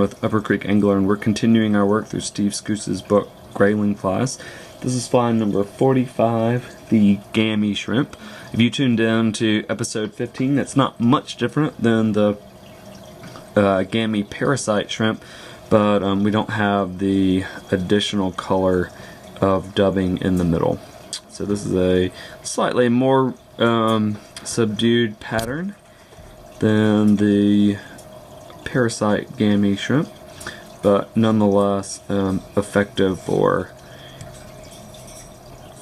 with Upper Creek Angler, and we're continuing our work through Steve Skuce's book, Grayling Flies. This is fly number 45, the Gammy shrimp. If you tuned in to episode 15, it's not much different than the Gammy parasite shrimp, but we don't have the additional color of dubbing in the middle. So this is a slightly more subdued pattern than the parasite Gammy shrimp, but nonetheless effective for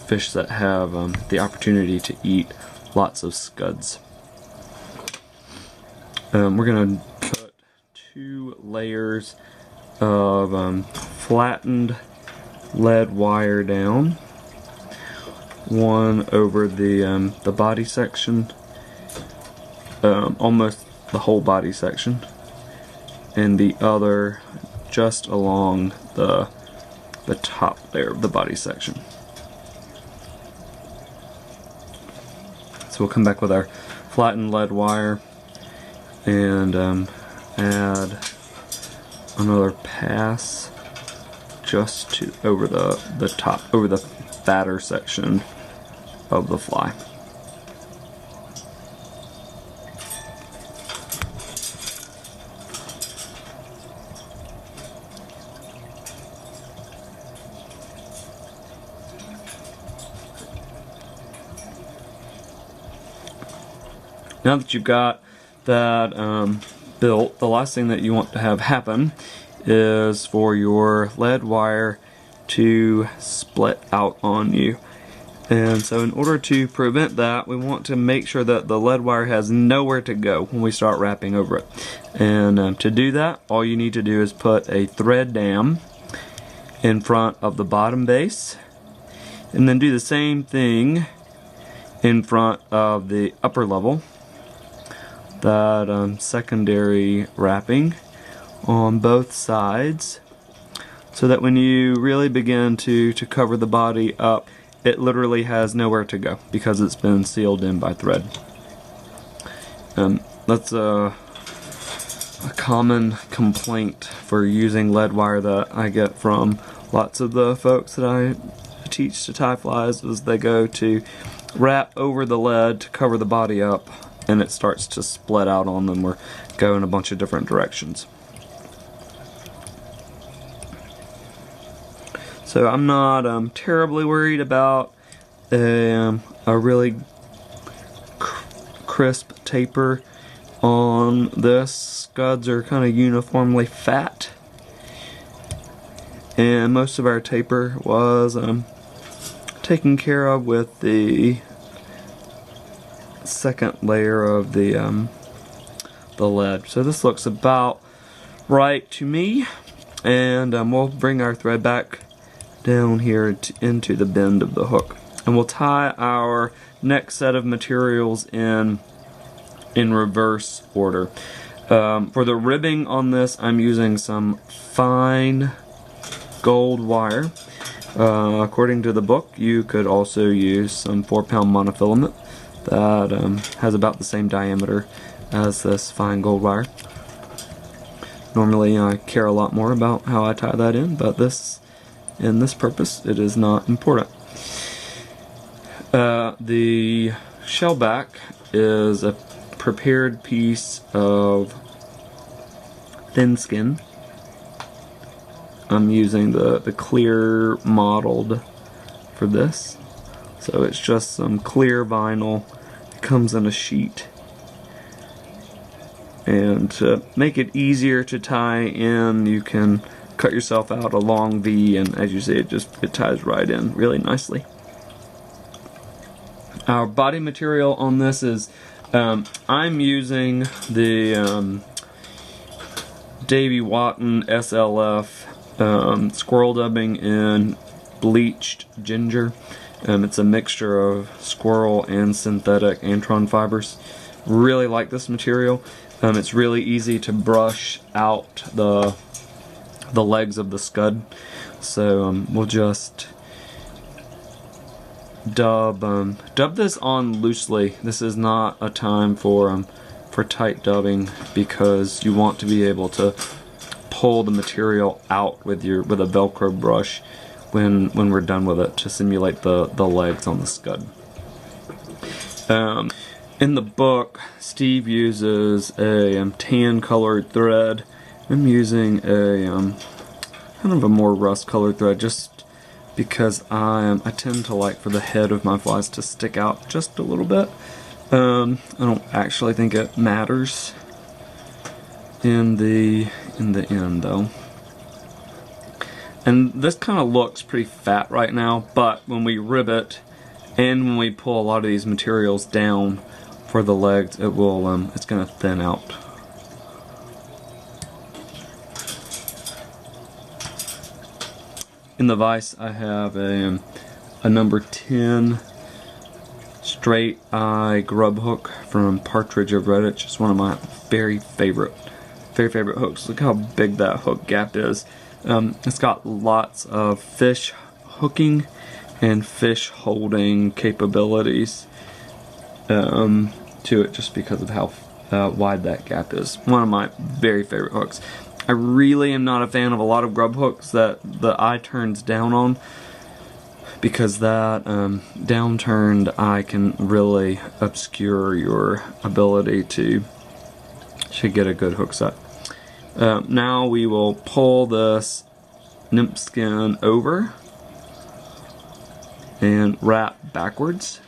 fish that have the opportunity to eat lots of scuds. We're going to put 2 layers of flattened lead wire down, one over the body section, almost the whole body section, and the other just along the top there of the body section. So we'll come back with our flattened lead wire and add another pass just to over the top, over the fatter section of the fly. Now that you've got that built, the last thing that you want to have happen is for your lead wire to split out on you. And so in order to prevent that, we want to make sure that the lead wire has nowhere to go when we start wrapping over it. And to do that, all you need to do is put a thread dam in front of the bottom base, and then do the same thing in front of the upper level, that secondary wrapping on both sides, so that when you really begin to cover the body up, it literally has nowhere to go because it's been sealed in by thread. That's a common complaint for using lead wire that I get from lots of the folks that I teach to tie flies, is they go to wrap over the lead to cover the body up, and it starts to split out on them or go in a bunch of different directions. So I'm not terribly worried about a really crisp taper on this. Scuds are kind of uniformly fat, and most of our taper was taken care of with the second layer of the lead. So this looks about right to me, and we'll bring our thread back down here into the bend of the hook, and we'll tie our next set of materials in reverse order. For the ribbing on this, I'm using some fine gold wire. According to the book, you could also use some 4-pound monofilament that has about the same diameter as this fine gold wire. Normally I care a lot more about how I tie that in, but in this purpose it is not important. The shellback is a prepared piece of thin skin. I'm using the clear mottled for this. So it's just some clear vinyl. It comes in a sheet. And to make it easier to tie in, you can cut yourself out a long V, and as you see, it ties right in really nicely. Our body material on this is, I'm using the Davy Watton SLF squirrel dubbing in bleached ginger. It's a mixture of squirrel and synthetic antron fibers. Really like this material. It's really easy to brush out the legs of the scud. So we'll just dub this on loosely. This is not a time for tight dubbing, because you want to be able to pull the material out with a Velcro brush when we're done with it to simulate the legs on the scud. In the book, Steve uses a tan colored thread. I'm using a kind of a more rust colored thread just because I tend to like for the head of my flies to stick out just a little bit. I don't actually think it matters in the end though. And this kind of looks pretty fat right now, but when we rivet and when we pull a lot of these materials down for the legs, it will it's going to thin out. In the vise, I have a number 10 straight eye grub hook from Partridge of Redditch. It's one of my very favorite hooks. Look how big that hook gap is. It's got lots of fish hooking and fish holding capabilities to it just because of how wide that gap is. One of my very favorite hooks. I really am not a fan of a lot of grub hooks that the eye turns down on, because that downturned eye can really obscure your ability to get a good hook set. Now we will pull this nymph skin over and wrap backwards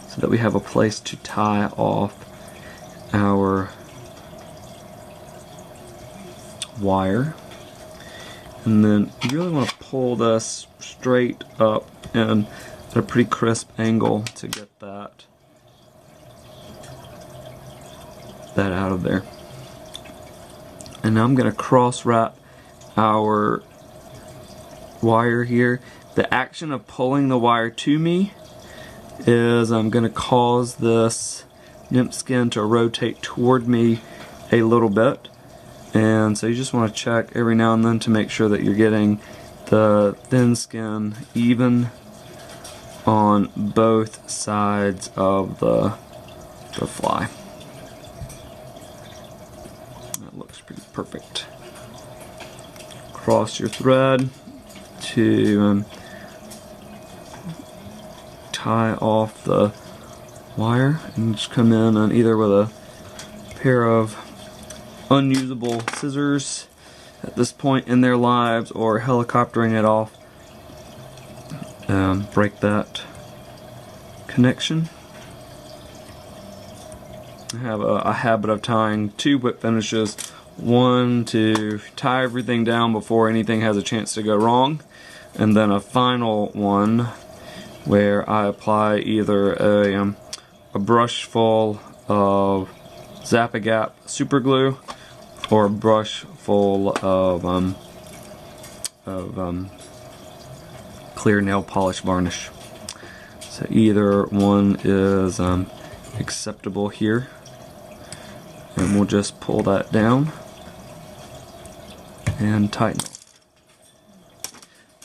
so that we have a place to tie off our wire. And then you really want to pull this straight up and at a pretty crisp angle to get that out of there. And now I'm going to cross wrap our wire here. The action of pulling the wire to me is I'm going to cause this nymph skin to rotate toward me a little bit. And so you just want to check every now and then to make sure that you're getting the thin skin even on both sides of the fly. That looks pretty perfect. Cross your thread to tie off the wire, and just come in on either with a pair of unusable scissors at this point in their lives, or helicoptering it off. Break that connection. I have a habit of tying 2 whip finishes. One to tie everything down before anything has a chance to go wrong, and then a final one where I apply either a brush full of Zap-A-Gap super glue or a brush full of clear nail polish varnish. So either one is acceptable here, and we'll just pull that down and tighten it.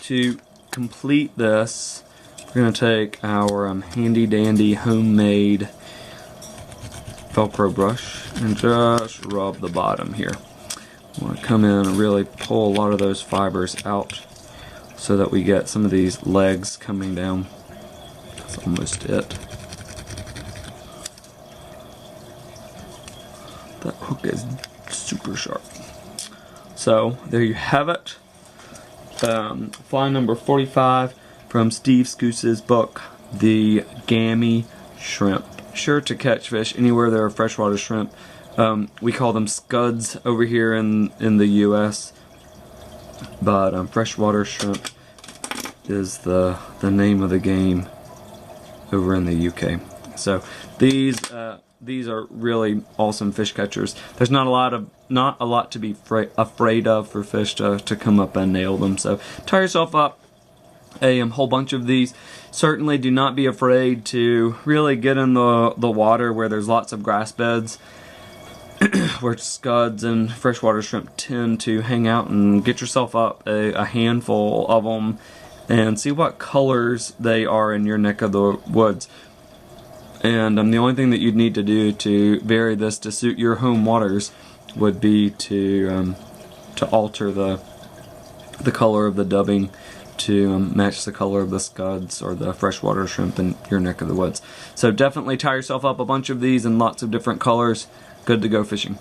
To complete this, we're going to take our handy dandy homemade Velcro brush and just rub the bottom here. I want to come in and really pull a lot of those fibers out so that we get some of these legs coming down. That's almost it. That hook is super sharp. So there you have it. Fly number 45 from Steve Skuce's book, The Gammy Shrimp. Sure to catch fish anywhere there are freshwater shrimp. We call them scuds over here in the US, but freshwater shrimp is the name of the game over in the UK. So these are really awesome fish catchers. There's not a lot to be afraid of for fish to come up and nail them. So tie yourself up a whole bunch of these. Certainly do not be afraid to really get in the water where there's lots of grass beds where scuds and freshwater shrimp tend to hang out, and get yourself up a handful of them and see what colors they are in your neck of the woods. And the only thing that you'd need to do to vary this to suit your home waters would be to to alter the color of the dubbing to match the color of the scuds or the freshwater shrimp in your neck of the woods. So definitely tie yourself up a bunch of these in lots of different colors. Good to go fishing.